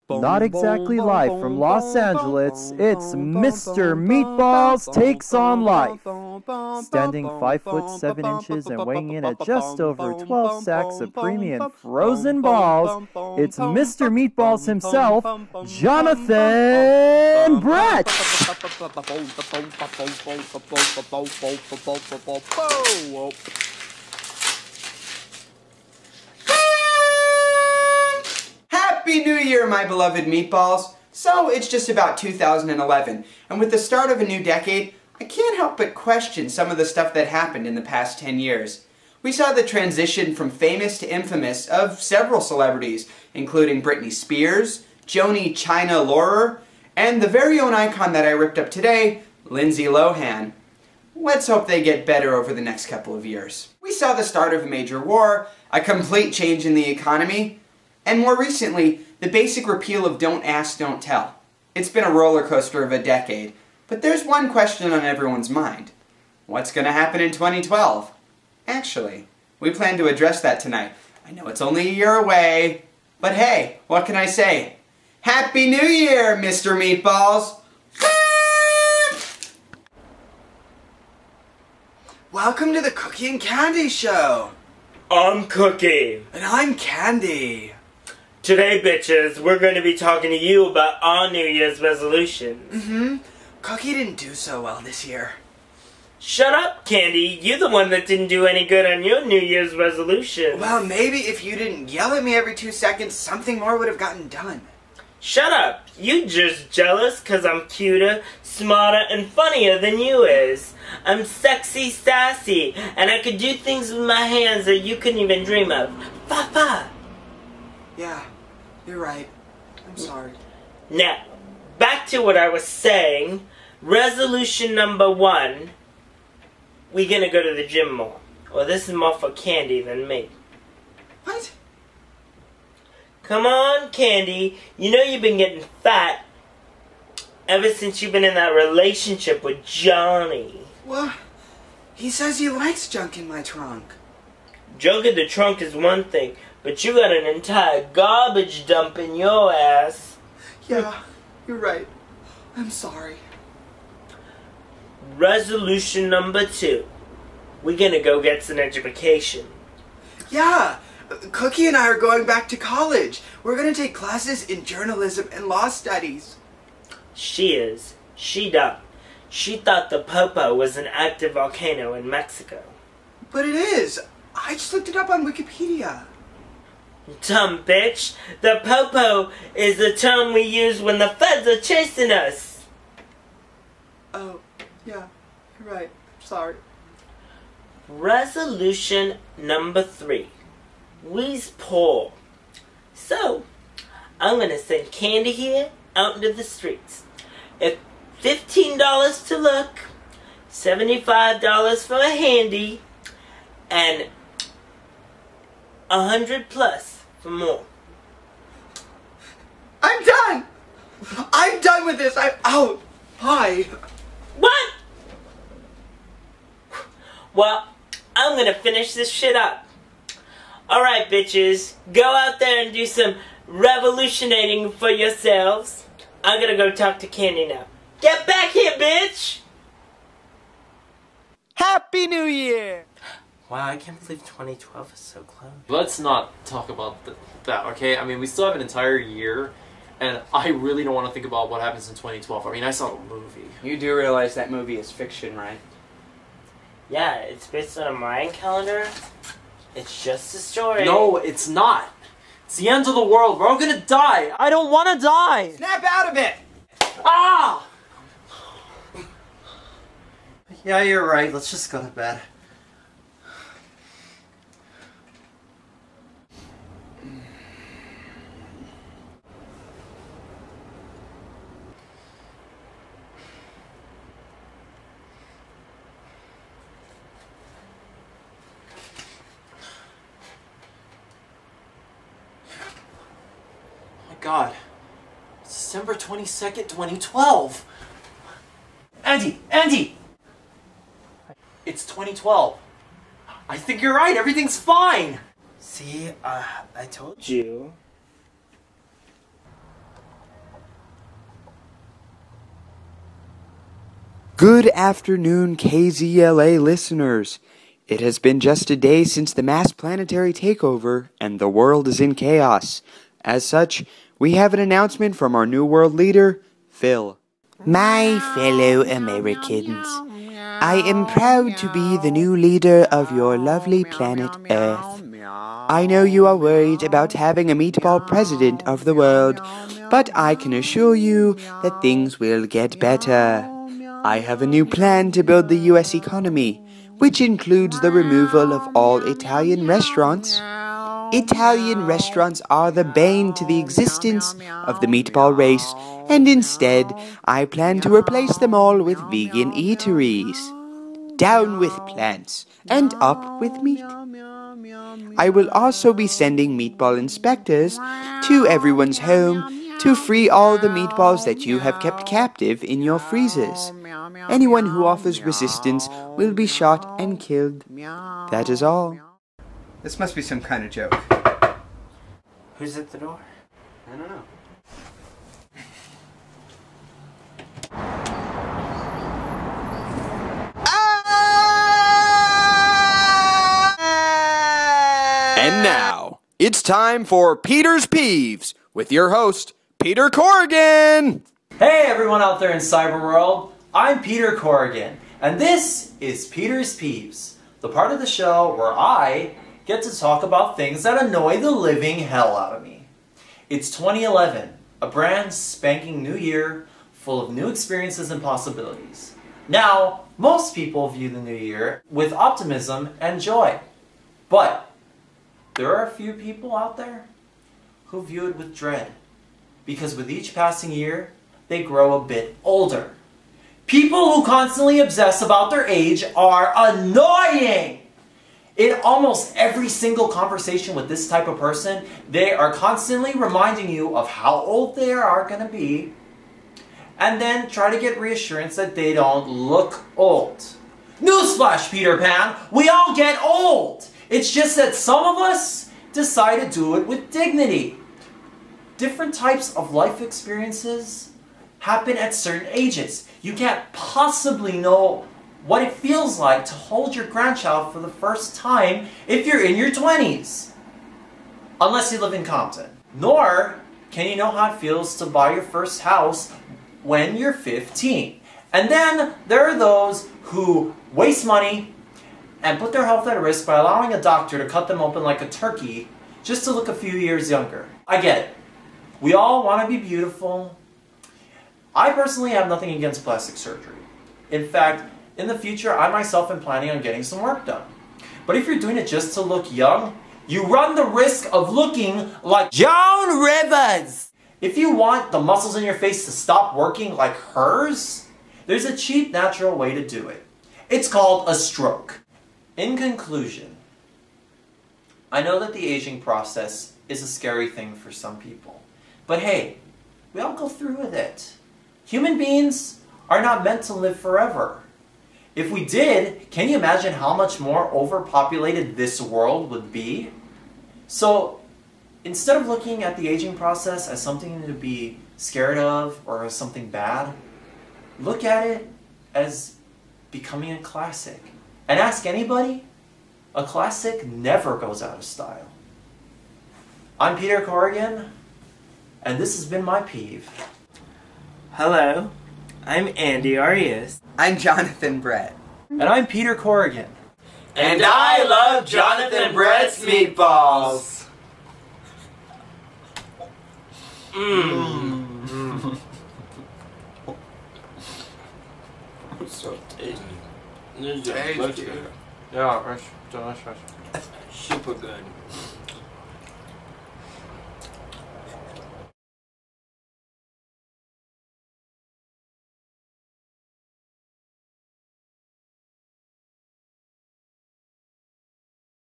Not exactly live from Los Angeles, it's Mr. Meatballs Takes on Life. Standing 5'7" and weighing in at just over 12 sacks of premium frozen balls, it's Mr. Meatballs himself, Jonathan Brett! Happy New Year, my beloved meatballs! So, it's just about 2011, and with the start of a new decade, I can't help but question some of the stuff that happened in the past 10 years. We saw the transition from famous to infamous of several celebrities, including Britney Spears, Joni China Laurer, and the very own icon that I ripped up today, Lindsay Lohan. Let's hope they get better over the next couple of years. We saw the start of a major war, a complete change in the economy, and more recently, the basic repeal of Don't Ask, Don't Tell. It's been a roller coaster of a decade, but there's one question on everyone's mind. What's going to happen in 2012? Actually, we plan to address that tonight. I know it's only a year away, but hey, what can I say? Happy New Year, Mr. Meatballs! Welcome to the Cookie and Candy Show! I'm Cookie. And I'm Candy. Today, bitches, we're going to be talking to you about our New Year's resolutions. Cookie didn't do so well this year. Shut up, Candy. You're the one that didn't do any good on your New Year's resolution. Well, maybe if you didn't yell at me every 2 seconds, something more would have gotten done. Shut up. You just jealous because I'm cuter, smarter, and funnier than you is. I'm sexy, sassy, and I could do things with my hands that you couldn't even dream of. Fa-fa. Yeah, you're right. I'm sorry. Now, back to what I was saying. Resolution number 1. We're gonna go to the gym more. Well, this is more for Candy than me. What? Come on, Candy. You know you've been getting fat ever since you've been in that relationship with Johnny. Well, he says he likes junk in my trunk. Junk in the trunk is one thing, but you got an entire garbage dump in your ass. Yeah, you're right. I'm sorry. Resolution number 2. We're gonna go get some education. Yeah, Cookie and I are going back to college. We're gonna take classes in journalism and law studies. She is. She dumb. She thought the Popo was an active volcano in Mexico. But it is. I just looked it up on Wikipedia. Dumb bitch. The Popo is the term we use when the feds are chasing us. Oh, yeah, you're right. Sorry. Resolution number 3. We's poor. So, I'm gonna send Candy here out into the streets. If $15 to look, $75 for a handy, and 100 plus for more. I'm done! I'm done with this! I'm out! Bye! What? Well, I'm gonna finish this shit up. Alright, bitches, go out there and do some revolutionating for yourselves. I'm gonna go talk to Candy now. Get back here, bitch! Happy New Year! Wow, I can't believe 2012 is so close. Let's not talk about that, okay? I mean, we still have an entire year, and I really don't want to think about what happens in 2012. I mean, I saw the movie. You do realize that movie is fiction, right? Yeah, it's based on a Mayan calendar. It's just a story. No, it's not. It's the end of the world. We're all gonna die. I don't want to die. Snap out of it! Ah! Yeah, you're right. Let's just go to bed. God. December 22nd, 2012. Andy! It's 2012. I think you're right. Everything's fine. See, I told you. Good afternoon, KZLA listeners. It has been just a day since the mass planetary takeover, and the world is in chaos. As such, we have an announcement from our new world leader, Phil. My fellow Americans, I am proud to be the new leader of your lovely planet Earth. I know you are worried about having a meatball president of the world, but I can assure you that things will get better. I have a new plan to build the US economy, which includes the removal of all Italian restaurants. Italian restaurants are the bane to the existence of the meatball race, and instead, I plan to replace them all with vegan eateries. Down with plants, and up with meat. I will also be sending meatball inspectors to everyone's home to free all the meatballs that you have kept captive in your freezers. Anyone who offers resistance will be shot and killed. That is all. This must be some kind of joke. Who's at the door? I don't know. And now, it's time for Peter's Peeves with your host, Peter Corrigan. Hey everyone out there in cyber world, I'm Peter Corrigan, and this is Peter's Peeves, the part of the show where I get to talk about things that annoy the living hell out of me. It's 2011, a brand spanking new year full of new experiences and possibilities. Now, most people view the new year with optimism and joy, but there are a few people out there who view it with dread, because with each passing year, they grow a bit older. People who constantly obsess about their age are annoying! In almost every single conversation with this type of person, they are constantly reminding you of how old they are going to be, and then try to get reassurance that they don't look old. Newsflash, Peter Pan, we all get old! It's just that some of us decide to do it with dignity. Different types of life experiences happen at certain ages. You can't possibly know what it feels like to hold your grandchild for the first time if you're in your 20s. Unless you live in Compton. Nor can you know how it feels to buy your first house when you're 15. And then there are those who waste money and put their health at risk by allowing a doctor to cut them open like a turkey just to look a few years younger. I get it. We all want to be beautiful. I personally have nothing against plastic surgery. In fact, in the future, I myself am planning on getting some work done. But if you're doing it just to look young, you run the risk of looking like Joan Rivers. If you want the muscles in your face to stop working like hers, there's a cheap, natural way to do it. It's called a stroke. In conclusion, I know that the aging process is a scary thing for some people. But hey, we all go through with it. Human beings are not meant to live forever. If we did, can you imagine how much more overpopulated this world would be? So, instead of looking at the aging process as something to be scared of or as something bad, look at it as becoming a classic. And ask anybody, a classic never goes out of style. I'm Peter Corrigan, and this has been my peeve. Hello, I'm Andy Arias. I'm Jonathan Brett. And I'm Peter Corrigan. And I love Jonathan Brett's meatballs. So tasty. This is delicious. Yeah, it's delicious. Super good.